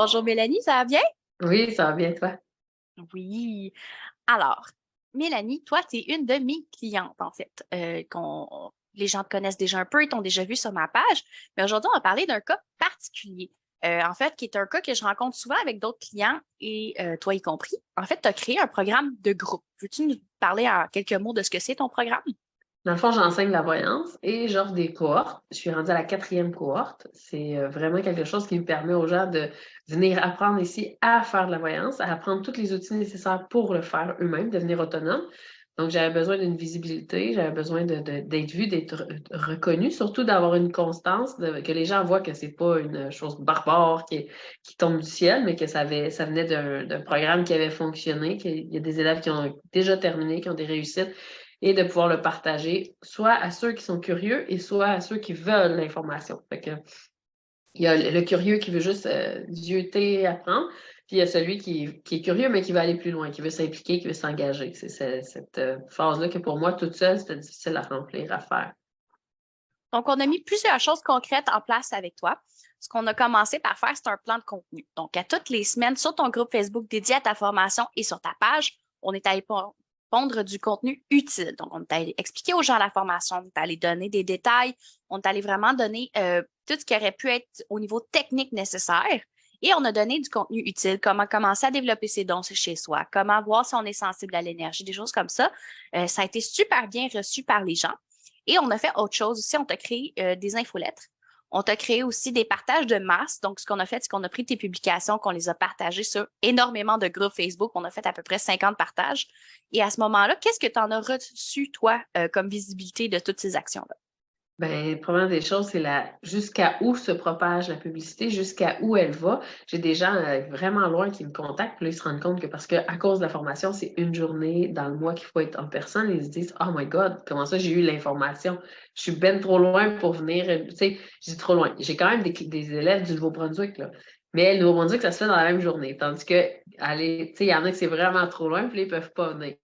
Bonjour Mélanie, ça va bien? Oui, ça va bien, toi? Oui. Alors, Mélanie, toi, tu es une de mes clientes, en fait. Les gens te connaissent déjà un peu, ils t'ont déjà vu sur ma page. Mais aujourd'hui, on va parler d'un cas particulier. En fait, qui est un cas que je rencontre souvent avec d'autres clients et toi y compris. En fait, tu as créé un programme de groupe. Veux-tu nous parler en quelques mots de ce que c'est ton programme? Dans le fond, j'enseigne la voyance et j'offre des cohortes. Je suis rendue à la quatrième cohorte. C'est vraiment quelque chose qui me permet aux gens de venir apprendre ici à faire de la voyance, à apprendre tous les outils nécessaires pour le faire eux-mêmes, devenir autonome. Donc, j'avais besoin d'une visibilité, j'avais besoin d'être vue, d'être reconnue, surtout d'avoir une constance, que les gens voient que c'est pas une chose barbare qui tombe du ciel, mais que ça venait d'un programme qui avait fonctionné, qu'il y a des élèves qui ont déjà terminé, qui ont des réussites, et de pouvoir le partager, soit à ceux qui sont curieux et soit à ceux qui veulent l'information. Fait que, il y a le curieux qui veut juste zioter, apprendre, puis il y a celui qui est curieux, mais qui veut aller plus loin, qui veut s'impliquer, qui veut s'engager. C'est cette phase-là que pour moi, toute seule, c'était difficile à remplir, à faire. Donc, on a mis plusieurs choses concrètes en place avec toi. Ce qu'on a commencé par faire, c'est un plan de contenu. Donc, à toutes les semaines, sur ton groupe Facebook dédié à ta formation et sur ta page, on est allé pondre du contenu utile. Donc, on est allé expliquer aux gens la formation, on est allé donner des détails, on est allé vraiment donner tout ce qui aurait pu être au niveau technique nécessaire. Et on a donné du contenu utile, comment commencer à développer ses dons chez soi, comment voir si on est sensible à l'énergie, des choses comme ça. Ça a été super bien reçu par les gens. Et on a fait autre chose aussi, on t'a créé des infolettres. On t'a créé aussi des partages de masse. Donc, ce qu'on a fait, c'est qu'on a pris tes publications, qu'on les a partagées sur énormément de groupes Facebook. On a fait à peu près 50 partages. Et à ce moment-là, qu'est-ce que tu en as reçu, toi, comme visibilité de toutes ces actions-là? Ben, première des choses, c'est jusqu'à où se propage la publicité, jusqu'à où elle va. J'ai des gens vraiment loin qui me contactent, puis là, ils se rendent compte que parce qu'à cause de la formation, c'est une journée dans le mois qu'il faut être en personne, ils se disent Oh my God, comment ça j'ai eu l'information? Je suis ben trop loin pour venir. Tu sais, je dis trop loin. J'ai quand même des élèves du Nouveau-Brunswick, là. Mais le Nouveau-Brunswick, ça se fait dans la même journée. Tandis que, allez, tu sais, il y en a que c'est vraiment trop loin, puis là, ils peuvent pas venir.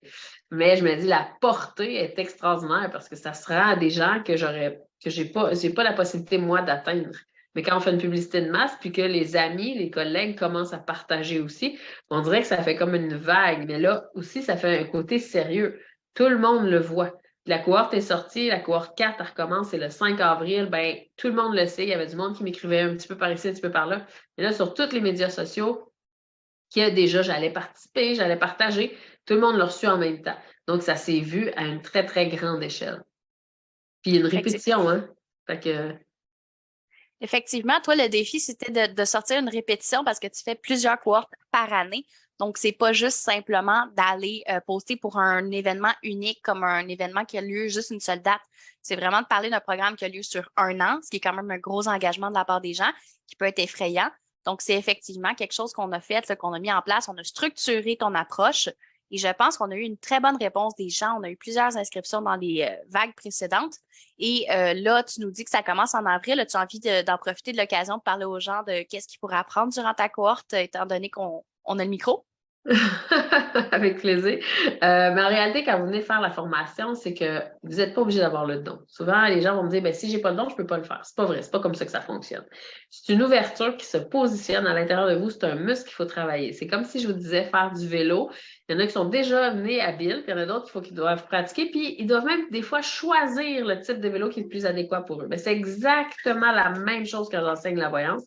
Mais je me dis, la portée est extraordinaire parce que ça se rend à des gens que j'ai pas la possibilité, moi, d'atteindre. Mais quand on fait une publicité de masse, puis que les amis, les collègues commencent à partager aussi, on dirait que ça fait comme une vague. Mais là aussi, ça fait un côté sérieux. Tout le monde le voit. La cohorte est sortie, la cohorte 4, elle recommence, c'est le 5 avril. Ben, tout le monde le sait. Il y avait du monde qui m'écrivait un petit peu par ici, un petit peu par là. Mais là, sur tous les médias sociaux, que déjà j'allais participer, j'allais partager. Tout le monde l'a reçu en même temps. Donc, ça s'est vu à une très, très grande échelle. Puis, il y a une répétition, hein? Fait que, Effectivement, toi, le défi, c'était de sortir une répétition parce que tu fais plusieurs cohortes par année. Donc, c'est pas juste simplement d'aller poster pour un événement unique comme un événement qui a lieu juste une seule date. C'est vraiment de parler d'un programme qui a lieu sur un an, ce qui est quand même un gros engagement de la part des gens, qui peut être effrayant. Donc, c'est effectivement quelque chose qu'on a fait, là, qu'on a mis en place. On a structuré ton approche et je pense qu'on a eu une très bonne réponse des gens. On a eu plusieurs inscriptions dans les vagues précédentes. Et là, tu nous dis que ça commence en avril. As-tu envie d'en profiter de l'occasion de parler aux gens de qu'est-ce qu'ils pourraient apprendre durant ta cohorte, étant donné qu'on a le micro? avec plaisir. Mais en réalité, quand vous venez faire la formation, c'est que vous n'êtes pas obligé d'avoir le don. Souvent, les gens vont me dire, ben, si j'ai pas le don, je peux pas le faire. C'est pas vrai, c'est pas comme ça que ça fonctionne. C'est une ouverture qui se positionne à l'intérieur de vous, c'est un muscle qu'il faut travailler. C'est comme si je vous disais faire du vélo. Il y en a qui sont déjà nés habiles, puis il y en a d'autres qu'ils doivent pratiquer, puis ils doivent même des fois choisir le type de vélo qui est le plus adéquat pour eux. Mais c'est exactement la même chose quand j'enseigne la voyance.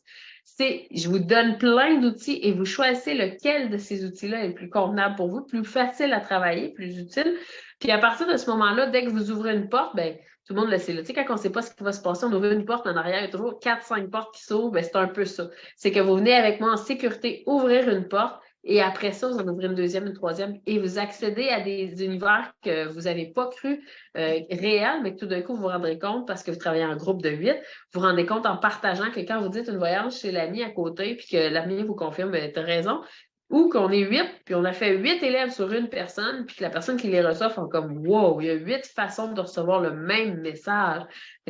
Je vous donne plein d'outils et vous choisissez lequel de ces outils-là est le plus convenable pour vous, plus facile à travailler, plus utile. Puis à partir de ce moment-là, dès que vous ouvrez une porte, ben tout le monde le sait. Là. Tu sais, quand on ne sait pas ce qui va se passer, on ouvre une porte en arrière, il y a toujours 4-5 portes qui s'ouvrent, ben, c'est un peu ça. C'est que vous venez avec moi en sécurité ouvrir une porte et après ça, vous en ouvrez une deuxième, une troisième et vous accédez à des univers que vous n'avez pas cru réels, mais que tout d'un coup, vous vous rendrez compte parce que vous travaillez en groupe de 8, vous vous rendez compte en partageant que quand vous dites une voyage chez l'ami à côté puis que l'ami vous confirme, tu as raison, ou qu'on est 8, puis on a fait 8 élèves sur une personne, puis que la personne qui les reçoit font comme wow, il y a 8 façons de recevoir le même message.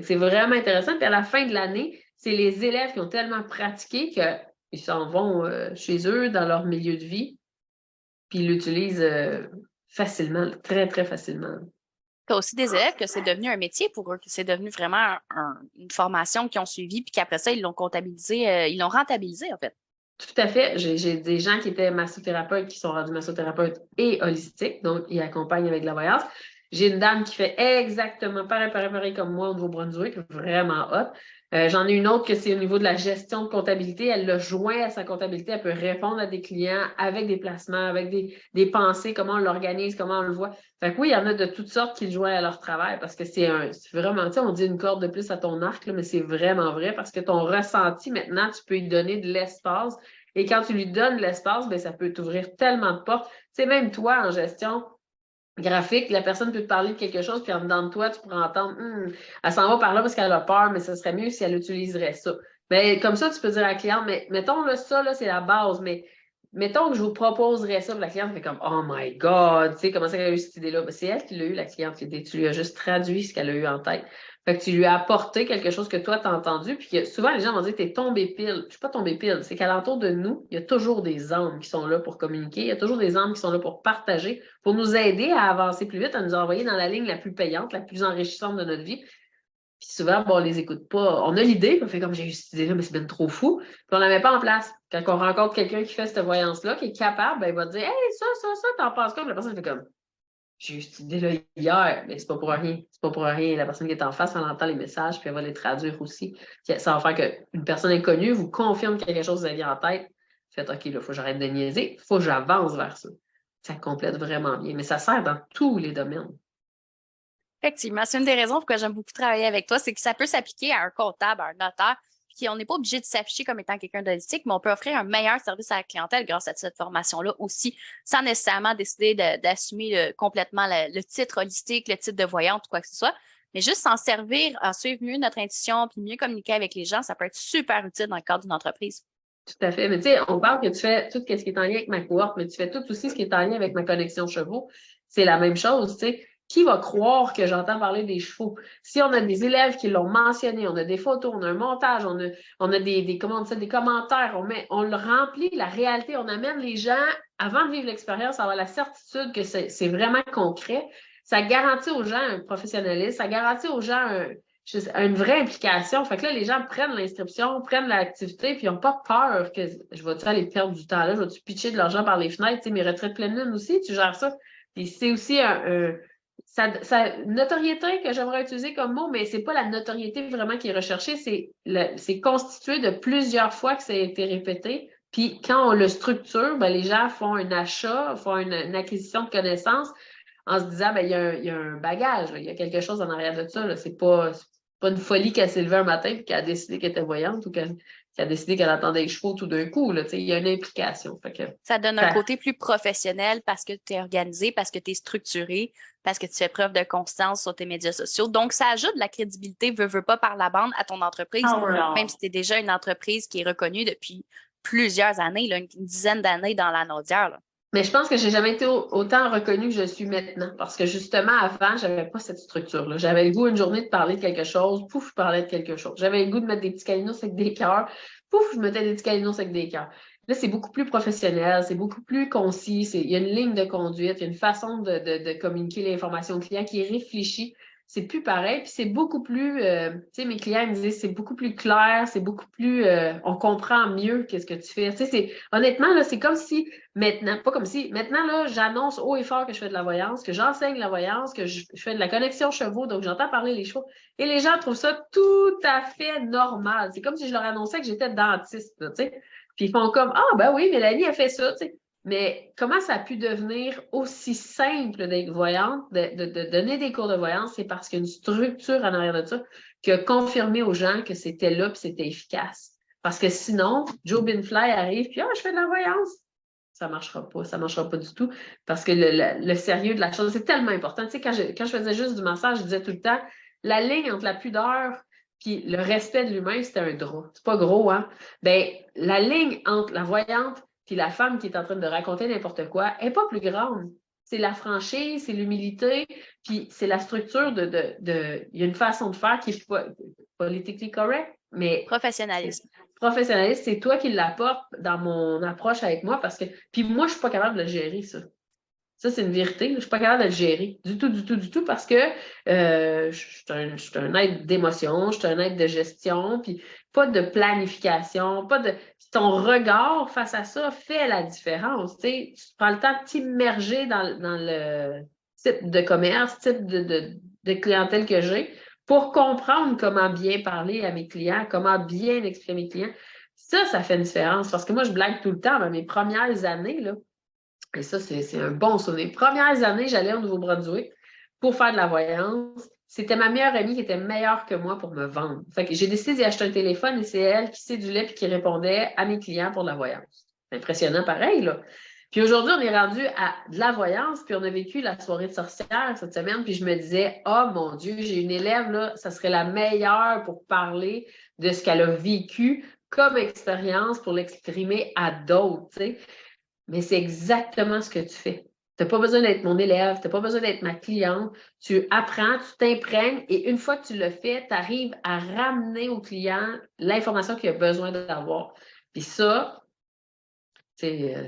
C'est vraiment intéressant. Puis à la fin de l'année, c'est les élèves qui ont tellement pratiqué qu'ils s'en vont chez eux, dans leur milieu de vie, puis ils l'utilisent facilement, très, très facilement. Tu as aussi des élèves que c'est devenu un métier pour eux, que c'est devenu vraiment une formation qu'ils ont suivie, puis qu'après ça, ils l'ont comptabilisé, ils l'ont rentabilisé, en fait. Tout à fait. J'ai des gens qui étaient massothérapeutes qui sont rendus massothérapeutes et holistiques, donc ils accompagnent avec de la voyance. J'ai une dame qui fait exactement pareil comme moi au Nouveau-Brunswick, vraiment hot. J'en ai une autre que c'est au niveau de la gestion de comptabilité. Elle l'a joint à sa comptabilité. Elle peut répondre à des clients avec des placements, avec des pensées, comment on l'organise, comment on le voit. Fait que oui, il y en a de toutes sortes qui le joignent à leur travail parce que c'est vraiment, tu sais, on dit une corde de plus à ton arc, là, mais c'est vraiment vrai parce que ton ressenti, maintenant, tu peux lui donner de l'espace. Et quand tu lui donnes de l'espace, ben, ça peut t'ouvrir tellement de portes. Tu sais, même toi, en gestion, graphique, la personne peut te parler de quelque chose, puis en dedans de toi, tu pourras entendre, elle s'en va par là parce qu'elle a peur, mais ce serait mieux si elle utiliserait ça. Mais comme ça, tu peux dire à la cliente, mais mettons là, ça, là, c'est la base, mais mettons que je vous proposerais ça, puis la cliente fait comme, oh my God, tu sais, comment ça qu'elle a eu cette idée-là? Ben, c'est elle qui l'a eu, la cliente, l'idée. Tu lui as juste traduit ce qu'elle a eu en tête. Fait que tu lui as apporté quelque chose que toi, tu as entendu, puis que souvent, les gens vont dire, t'es tombé pile. Je suis pas tombé pile, c'est qu'alentour de nous, il y a toujours des âmes qui sont là pour communiquer, il y a toujours des âmes qui sont là pour partager, pour nous aider à avancer plus vite, à nous envoyer dans la ligne la plus payante, la plus enrichissante de notre vie. Puis souvent, bon, on les écoute pas. On a l'idée, puis on fait comme j'ai eu cette idée-là, mais c'est bien trop fou. Puis on la met pas en place. Quand on rencontre quelqu'un qui fait cette voyance-là, qui est capable, ben, il va te dire, hey, ça, t'en penses quoi? Puis la personne fait comme, j'ai eu cette idée-là hier, mais c'est pas pour rien. C'est pas pour rien. La personne qui est en face, elle entend les messages, puis elle va les traduire aussi. Ça va faire qu'une personne inconnue vous confirme quelque chose que vous aviez en tête. Faites, OK, là, il faut que j'arrête de niaiser. Il faut que j'avance vers ça. Ça complète vraiment bien. Mais ça sert dans tous les domaines. Effectivement, c'est une des raisons pourquoi j'aime beaucoup travailler avec toi, c'est que ça peut s'appliquer à un comptable, à un notaire, puis on n'est pas obligé de s'afficher comme étant quelqu'un d'holistique, mais on peut offrir un meilleur service à la clientèle grâce à cette formation-là aussi, sans nécessairement décider d'assumer complètement le titre holistique, le titre de voyante ou quoi que ce soit, mais juste s'en servir, en suivre mieux notre intuition, puis mieux communiquer avec les gens, ça peut être super utile dans le cadre d'une entreprise. Tout à fait. Mais tu sais, on parle que tu fais tout ce qui est en lien avec ma cohorte, mais tu fais tout aussi ce qui est en lien avec ma connexion chevaux. C'est la même chose, tu sais. Qui va croire que j'entends parler des chevaux? Si on a des élèves qui l'ont mentionné, on a des photos, on a un montage, on a comment on dit ça, des commentaires, on le remplit, la réalité, on amène les gens, avant de vivre l'expérience, à avoir la certitude que c'est vraiment concret. Ça garantit aux gens un professionnalisme, ça garantit aux gens une vraie implication. Fait que là, les gens prennent l'inscription, prennent l'activité, puis ils n'ont pas peur que je vais-tu aller perdre du temps là, je vais-tu pitcher de l'argent par les fenêtres, tu sais, mes retraites pleine lune aussi, tu gères ça. Puis c'est aussi notoriété que j'aimerais utiliser comme mot, mais c'est pas la notoriété vraiment qui est recherchée, c'est constitué de plusieurs fois que ça a été répété. Puis quand on le structure, ben, les gens font un achat, font une acquisition de connaissances en se disant, ben, il y a un bagage, il y a quelque chose en arrière de ça. C'est pas une folie qu'elle s'est levée un matin et qu'elle a décidé qu'elle était voyante ou qu'elle a décidé qu'elle entendait les chevaux tout d'un coup. Là, il y a une implication. Fait que, Ça donne un côté plus professionnel parce que tu es organisé, parce que tu es structuré, parce que tu fais preuve de constance sur tes médias sociaux. Donc, ça ajoute de la crédibilité, veut pas par la bande à ton entreprise, même si tu es déjà une entreprise qui est reconnue depuis plusieurs années, là, une dizaine d'années dans la naudière. Là. Mais je pense que j'ai jamais été autant reconnue que je suis maintenant. Parce que justement, avant, j'avais pas cette structure-là. J'avais le goût une journée de parler de quelque chose, pouf, je parlais de quelque chose. J'avais le goût de mettre des petits calinos avec des cœurs, pouf, je mettais des petits calinos avec des cœurs. Là, c'est beaucoup plus professionnel, c'est beaucoup plus concis, il y a une ligne de conduite, il y a une façon de communiquer l'information au client qui est réfléchie. C'est plus pareil, puis c'est beaucoup plus, tu sais, mes clients me disaient, c'est beaucoup plus clair, c'est beaucoup plus, on comprend mieux qu'est-ce que tu fais. Tu sais, honnêtement, là, c'est comme si maintenant, pas comme si, maintenant, là, j'annonce haut et fort que je fais de la voyance, que j'enseigne la voyance, que je fais de la connexion chevaux, donc j'entends parler les chevaux. Et les gens trouvent ça tout à fait normal. C'est comme si je leur annonçais que j'étais dentiste, là, tu sais. Puis ils font comme, ah, ben oui, Mélanie a fait ça, tu sais. Mais comment ça a pu devenir aussi simple d'être voyante, de donner des cours de voyance, c'est parce qu'il y a une structure en arrière de ça qui a confirmé aux gens que c'était là et c'était efficace. Parce que sinon, Joe Binfly arrive, puis je fais de la voyance. Ça ne marchera pas du tout. Parce que le sérieux de la chose, c'est tellement important. Tu sais, quand je faisais juste du massage, je disais tout le temps, la ligne entre la pudeur puis le respect de l'humain, c'était un drap. C'est pas gros, hein? Ben, la ligne entre la voyante puis la femme qui est en train de raconter n'importe quoi n'est pas plus grande. C'est la franchise, c'est l'humilité, puis c'est la structure il y a une façon de faire qui est politically correct, mais Professionnalisme. professionnaliste, c'est toi qui l'apportes dans mon approche avec moi parce que puis moi, je suis pas capable de le gérer, ça. Ça, c'est une vérité. Je ne suis pas capable de le gérer. Du tout, du tout, du tout, parce que je suis un être d'émotion, je suis un être de gestion, puis pas de planification, pas de. Ton regard face à ça fait la différence. Tu sais, tu prends le temps de t'immerger dans le type de commerce, type de clientèle que j'ai pour comprendre comment bien parler à mes clients, comment bien exprimer mes clients. Ça fait une différence parce que moi, je blague tout le temps. Dans mes premières années, là, et ça, c'est un bon souvenir. Premières années, j'allais au Nouveau-Brunswick pour faire de la voyance. C'était ma meilleure amie qui était meilleure que moi pour me vendre. Fait que j'ai décidé d'y acheter un téléphone et c'est elle qui sédulait et qui répondait à mes clients pour de la voyance. C'est impressionnant pareil, là. Puis aujourd'hui, on est rendu à de la voyance, puis on a vécu la soirée de sorcière cette semaine, puis je me disais, oh mon Dieu, j'ai une élève, là, ça serait la meilleure pour parler de ce qu'elle a vécu comme expérience pour l'exprimer à d'autres, tu sais. Mais c'est exactement ce que tu fais. Tu n'as pas besoin d'être mon élève, tu n'as pas besoin d'être ma cliente. Tu apprends, tu t'imprègnes et une fois que tu le fais, tu arrives à ramener au client l'information qu'il a besoin d'avoir. Puis ça,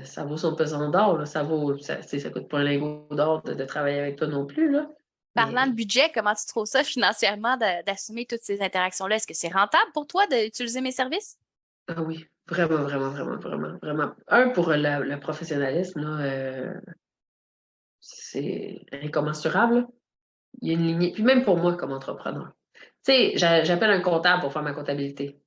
ça vaut son pesant d'or. Là. Ça coûte pas un lingot d'or de travailler avec toi non plus. Là. Parlant de Mais budget, comment tu trouves ça financièrement d'assumer toutes ces interactions-là? Est-ce que c'est rentable pour toi d'utiliser mes services? ah oui, vraiment, vraiment, vraiment, vraiment, vraiment. Un, pour le professionnalisme, là, c'est incommensurable. Là. Il y a une lignée. Puis même pour moi comme entrepreneur. Tu sais, j'appelle un comptable pour faire ma comptabilité.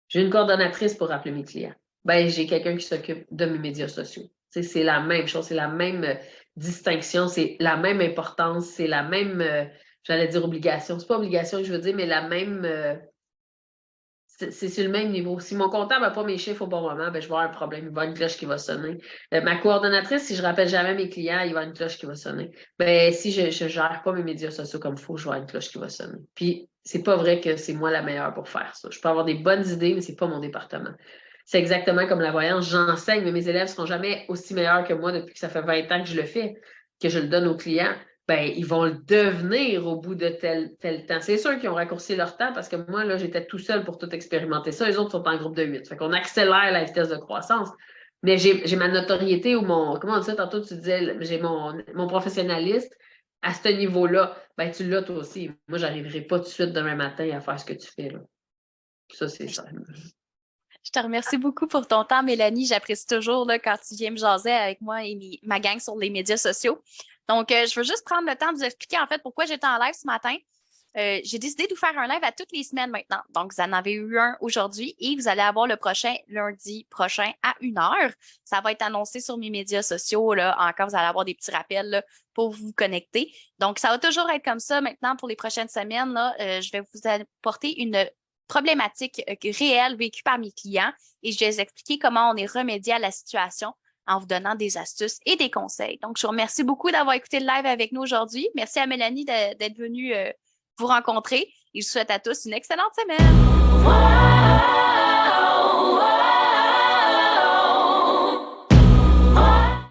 J'ai une coordonnatrice pour appeler mes clients. Ben, j'ai quelqu'un qui s'occupe de mes médias sociaux. Tu sais, c'est la même chose, c'est la même distinction, c'est la même importance, c'est la même, j'allais dire obligation. C'est pas obligation que je veux dire, mais la même, c'est sur le même niveau. Si mon comptable n'a pas mes chiffres au bon moment, ben, je vais avoir un problème. Il va y avoir une cloche qui va sonner. Ma coordonnatrice, si je rappelle jamais mes clients, il va y avoir une cloche qui va sonner. Ben, si je ne gère pas mes médias sociaux comme il faut, je vais avoir une cloche qui va sonner. Puis, c'est pas vrai que c'est moi la meilleure pour faire ça. Je peux avoir des bonnes idées, mais c'est pas mon département. C'est exactement comme la voyance. J'enseigne, mais mes élèves ne seront jamais aussi meilleurs que moi depuis que ça fait 20 ans que je le fais, que je le donne aux clients. Ben, ils vont le devenir au bout de tel temps. C'est sûr qu'ils ont raccourci leur temps parce que moi, là, j'étais tout seul pour tout expérimenter ça. Les autres sont en groupe de 8. Fait qu'on accélère la vitesse de croissance. Mais j'ai ma notoriété ou mon, comment on dit ça, tantôt tu disais, j'ai mon professionnaliste à ce niveau-là. Ben, tu l'as toi aussi. Moi, j'arriverai pas tout de suite demain matin à faire ce que tu fais, là. Ça, c'est ça. Je te remercie beaucoup pour ton temps, Mélanie. J'apprécie toujours là, quand tu viens me jaser avec moi et ma gang sur les médias sociaux. Donc, je veux juste prendre le temps de vous expliquer en fait pourquoi j'étais en live ce matin. J'ai décidé de vous faire un live à toutes les semaines maintenant. Donc, vous en avez eu un aujourd'hui et vous allez avoir le prochain lundi prochain à 1 heure. Ça va être annoncé sur mes médias sociaux. Là. Encore, vous allez avoir des petits rappels là, pour vous connecter. Donc, ça va toujours être comme ça maintenant pour les prochaines semaines. Là, je vais vous apporter une problématique réelle vécue par mes clients et je vais vous expliquer comment on est remédié à la situation en vous donnant des astuces et des conseils. Donc, je vous remercie beaucoup d'avoir écouté le live avec nous aujourd'hui. Merci à Mélanie d'être venue vous rencontrer et je vous souhaite à tous une excellente semaine.